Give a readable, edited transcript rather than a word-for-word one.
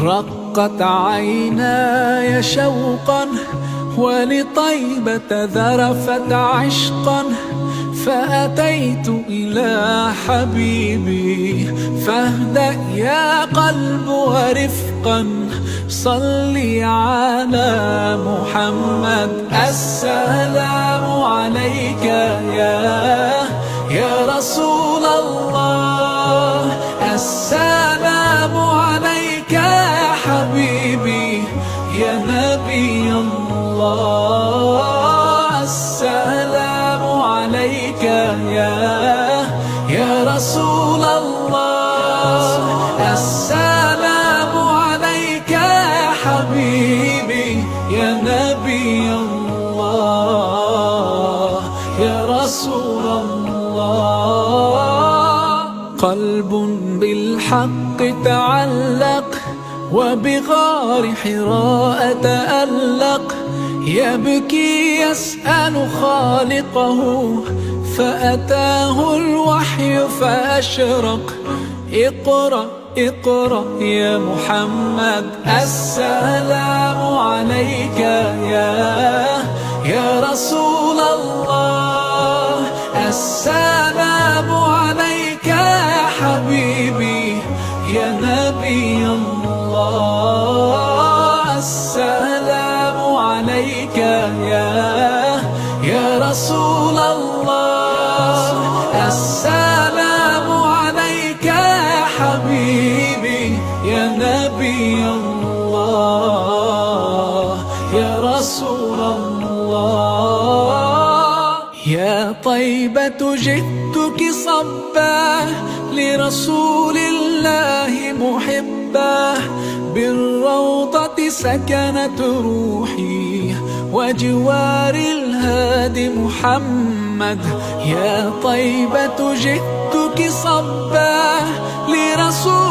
رقت عيناي شوقا ولطيبة ذرفت عشقا، فأتيت إلى حبيبي فاهدأ يا قلب ورفقا، صلي على محمد. السلام عليك يا رسول الله، السلام عليك يا حبيبي يا نبي الله، السلام عليك يا رسول الله، السلام عليك يا حبيبي يا نبي الله يا رسول الله. قلب بالحق تعلق وبغار حراء تألق، يبكي يسأل خالقه فأتاه الوحي فأشرق. اقرأ اقرأ يا محمد، السلام عليك يا رسول الله، السلام عليك يا حبيبي يا نبي الله، السلام عليك يا رسول الله، السلام عليك يا حبيبي يا نبي الله يا رسول الله. يا طيبة جئتك صبا لرسول الله محبا، بالروضة سكنت روحي وجوار الهادي محمد. يا طيبة جئتك صبا لرسول